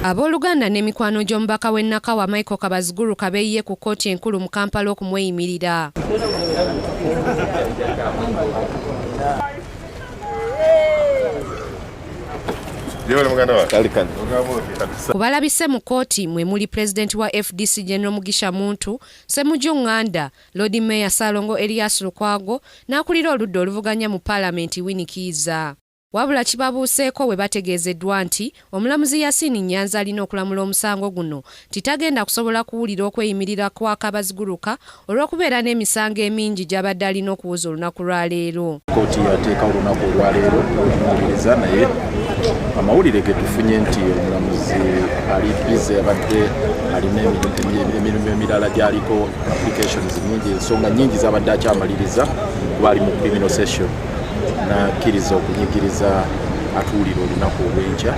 Abooluganda n'emikwano gy'omubaka w'e Nakawa Michael Kabaziguru kabeeyiye ku kkooti enkulu mu Kampala okumweyimirira. Ku balabise mu kkooti mwe muli Pulezidenti wa FDC General Mugisha Muntu, Ssemujju Nganda, Lord Mayor Ssalongo Erias Lukwago n'akulira oludda oluvuganya mu Paalamenti Winnie Kiiza. Wabula kibabuuseeko we bategeezeddwa nti omulamuzi Yasin Nyanza alina okulamula omusango guno titagenda kusobola kuwulira okweyimirira kwa Kabaziguruka olw'okubeera n'emisango emingi gy'abadde alina okuwuza olunaku lwa leero. Kkooti yateeka olunaku olwa leero okuwuliriza naye amawulire ge tufunye nti omulamuzi ali bize abadde alina emirimu emirala gyaliko applications nyingi, ensonga nyingi z'abadde akyamaliriza gwali mu criminal session. Nakkiriza okunyigiriza atuulira olunaku olw'enkya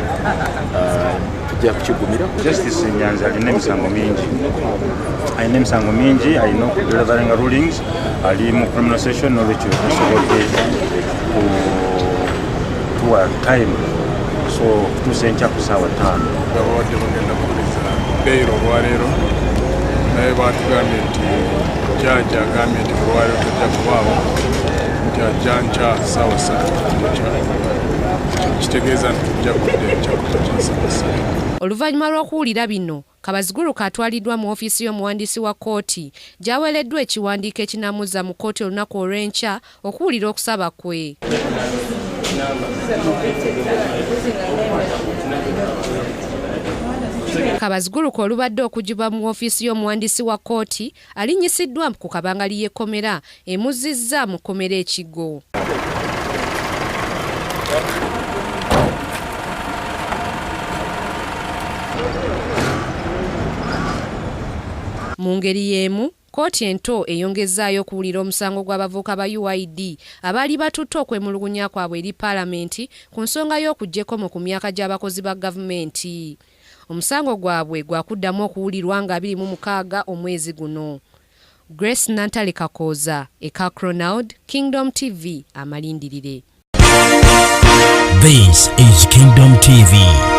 tujja kukigumira. Justice Nyanza alina emisango mingi alina delivering rulings ali mu criminal session n'olwekyo tusobodde tuwa time so kutuusa enkya ku ssaawa 5 bawadde bagenda kuwuliza beyiro olwaleero naye baatugambye nti jjajja agambye nti olwaleero tojja kubaawo nti ajja nkya ssaawa 3 kitegeeza nti tujja kudda enkya ku kya ssaawa 3. Oluvannyuma lw'okuwulira bino, Kabaziguruka atwaliddwa mu ofiisi y'omuwandiisi wa kkooti gy'aweereddwa ekiwandiiko ekinamuzza mu kkooti olunaku olw'enkya okuwulira okusaba kwe. Kabaziguruka olubadde okugibwa mu ofiisi y'omuwandiisi wa kkooti alinyisiddwa ku kabangali y'ekkomera emuzzizza mu kkomera Ekigo. Mu ngeri y'emu, kkooti ento eyongezaayo okuwulira omusango gw'abavubuka ba UID abaali batutte okwemulugunya kwabwe eri Paalamenti ku nsonga y'okuggyeko ku myaka gy'abakozi ba gavumenti. Omusango gwabwe gwakuddamu okuwulirwa nga 26 omwezi guno. Grace Nantale Kakooza, Eka Cronald, Kingdom TV, amalindirire. This is Kingdom TV.